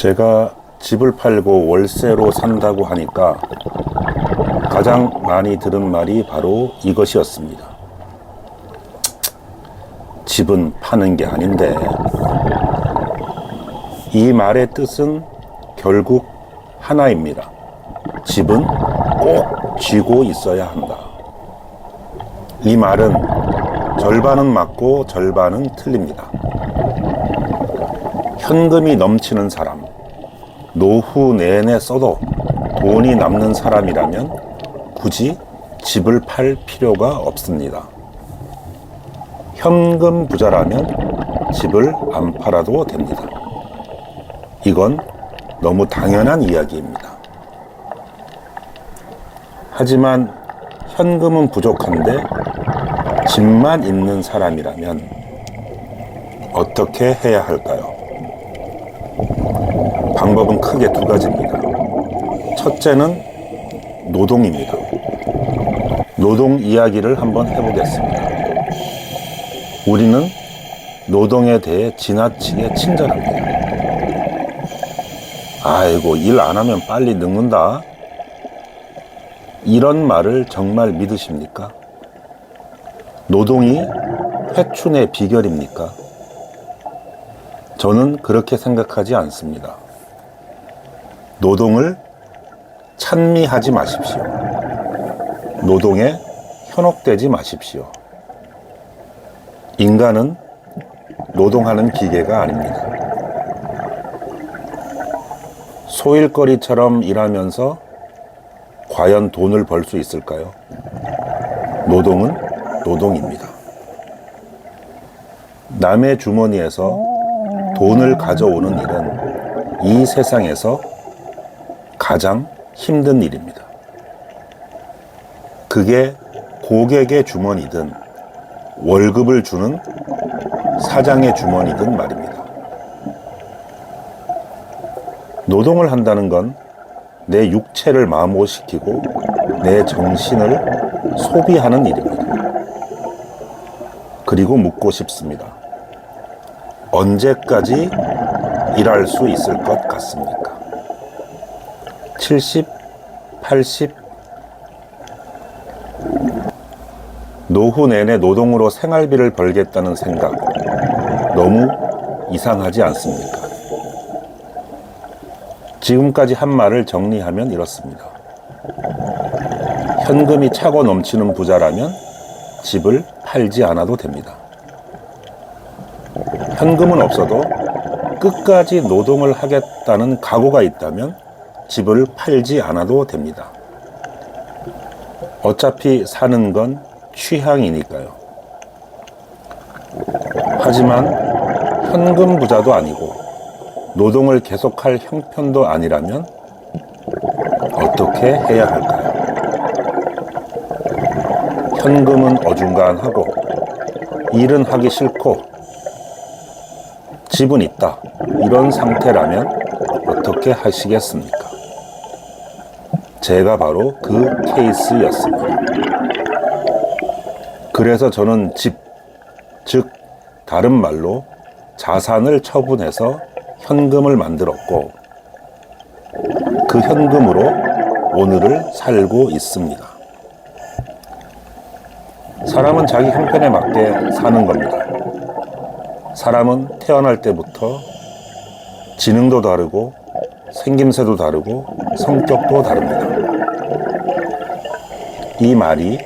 제가 집을 팔고 월세로 산다고 하니까 가장 많이 들은 말이 바로 이것이었습니다. 집은 파는 게 아닌데. 이 말의 뜻은 결국 하나입니다. 집은 꼭 쥐고 있어야 한다. 이 말은 절반은 맞고 절반은 틀립니다. 현금이 넘치는 사람, 노후 내내 써도 돈이 남는 사람이라면 굳이 집을 팔 필요가 없습니다. 현금 부자라면 집을 안 팔아도 됩니다. 이건 너무 당연한 이야기입니다. 하지만 현금은 부족한데 집만 있는 사람이라면 어떻게 해야 할까요? 방법은 크게 두 가지입니다. 첫째는 노동입니다. 노동 이야기를 한번 해보겠습니다. 우리는 노동에 대해 지나치게 친절합니다. 아이고, 일 안 하면 빨리 늙는다. 이런 말을 정말 믿으십니까? 노동이 회춘의 비결입니까? 저는 그렇게 생각하지 않습니다. 노동을 찬미하지 마십시오. 노동에 현혹되지 마십시오. 인간은 노동하는 기계가 아닙니다. 소일거리처럼 일하면서 과연 돈을 벌 수 있을까요? 노동은 노동입니다. 남의 주머니에서 돈을 가져오는 일은 이 세상에서 가장 힘든 일입니다. 그게 고객의 주머니든 월급을 주는 사장의 주머니든 말입니다. 노동을 한다는 건 내 육체를 마모시키고 내 정신을 소비하는 일입니다. 그리고 묻고 싶습니다. 언제까지 일할 수 있을 것 같습니까? 70, 80? 노후 내내 노동으로 생활비를 벌겠다는 생각, 너무 이상하지 않습니까? 지금까지 한 말을 정리하면 이렇습니다. 현금이 차고 넘치는 부자라면 집을 팔지 않아도 됩니다. 현금은 없어도 끝까지 노동을 하겠다는 각오가 있다면 집을 팔지 않아도 됩니다. 어차피 사는 건 취향이니까요. 하지만 현금 부자도 아니고 노동을 계속할 형편도 아니라면 어떻게 해야 할까요? 현금은 어중간하고 일은 하기 싫고 집은 있다, 이런 상태라면 어떻게 하시겠습니까? 제가 바로 그 케이스였습니다. 그래서 저는 집, 즉 다른 말로 자산을 처분해서 현금을 만들었고 그 현금으로 오늘을 살고 있습니다. 사람은 자기 형편에 맞게 사는 겁니다. 사람은 태어날 때부터 지능도 다르고 생김새도 다르고 성격도 다릅니다. 이 말이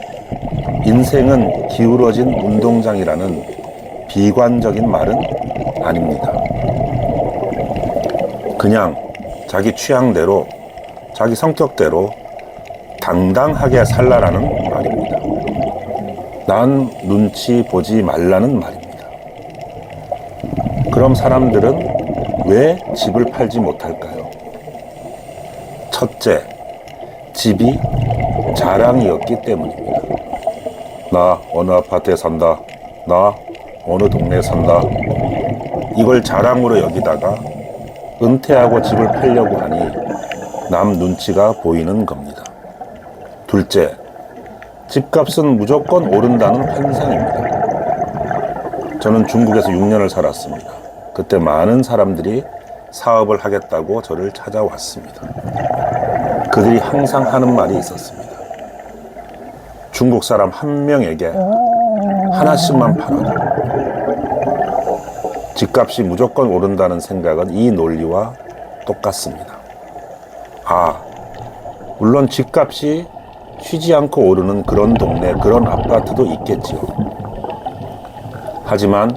인생은 기울어진 운동장이라는 비관적인 말은 아닙니다. 그냥 자기 취향대로, 자기 성격대로 당당하게 살라라는 말입니다. 난 눈치 보지 말라는 말입니다. 그럼 사람들은 왜 집을 팔지 못할까요? 첫째, 집이 자랑이었기 때문입니다. 나 어느 아파트에 산다. 나 어느 동네에 산다. 이걸 자랑으로 여기다가 은퇴하고 집을 팔려고 하니 남 눈치가 보이는 겁니다. 둘째, 집값은 무조건 오른다는 환상입니다. 저는 중국에서 6년을 살았습니다. 그때 많은 사람들이 사업을 하겠다고 저를 찾아왔습니다. 그들이 항상 하는 말이 있었습니다. 중국 사람 한 명에게 하나씩만 팔아라. 집값이 무조건 오른다는 생각은 이 논리와 똑같습니다. 물론 집값이 쉬지 않고 오르는 그런 동네, 그런 아파트도 있겠지요. 하지만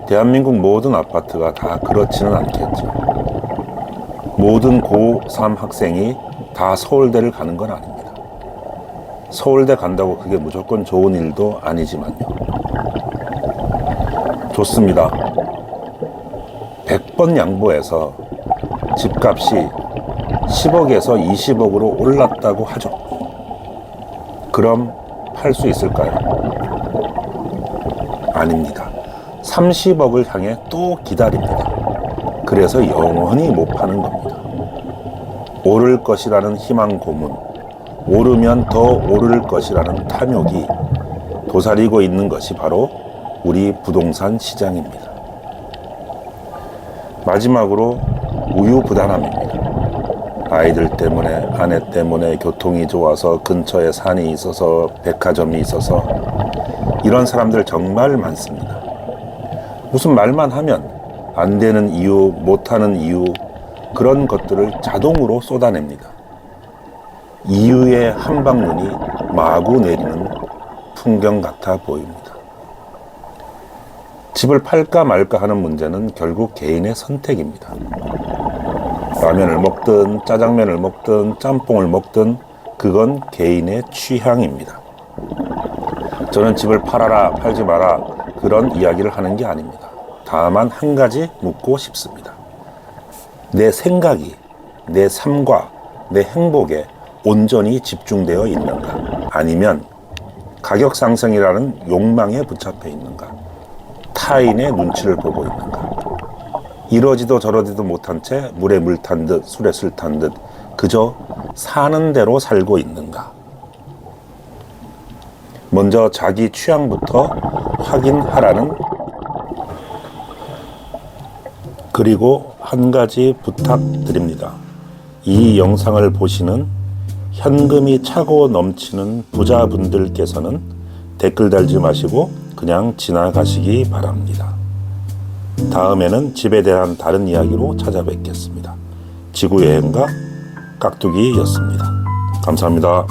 대한민국 모든 아파트가 다 그렇지는 않겠죠. 모든 고3 학생이 다 서울대를 가는 건 아닙니다. 서울대 간다고 그게 무조건 좋은 일도 아니지만요. 좋습니다. 100번 양보해서 집값이 10억에서 20억으로 올랐다고 하죠. 그럼 팔 수 있을까요? 아닙니다. 30억을 향해 또 기다립니다. 그래서 영원히 못 파는 겁니다. 오를 것이라는 희망 고문, 오르면 더 오를 것이라는 탐욕이 도사리고 있는 것이 바로 우리 부동산 시장입니다. 마지막으로 우유부단함입니다. 아이들 때문에, 아내 때문에, 교통이 좋아서, 근처에 산이 있어서, 백화점이 있어서, 이런 사람들 정말 많습니다. 무슨 말만 하면 안 되는 이유, 못하는 이유, 그런 것들을 자동으로 쏟아냅니다. 이유의 한방눈이 마구 내리는 풍경 같아 보입니다. 집을 팔까 말까 하는 문제는 결국 개인의 선택입니다. 라면을 먹든 짜장면을 먹든 짬뽕을 먹든 그건 개인의 취향입니다. 저는 집을 팔아라, 팔지 마라 그런 이야기를 하는 게 아닙니다. 다만 한 가지 묻고 싶습니다. 내 생각이 내 삶과 내 행복에 온전히 집중되어 있는가? 아니면 가격 상승이라는 욕망에 붙잡혀 있는가? 타인의 눈치를 보고 있는가? 이러지도 저러지도 못한 채 물에 물 탄 듯 술에 술 탄 듯 그저 사는 대로 살고 있는가? 먼저 자기 취향부터 확인하라는, 그리고 한 가지 부탁드립니다. 이 영상을 보시는 현금이 차고 넘치는 부자분들께서는 댓글 달지 마시고 그냥 지나가시기 바랍니다. 다음에는 집에 대한 다른 이야기로 찾아뵙겠습니다. 지구여행가 깍두기였습니다. 감사합니다.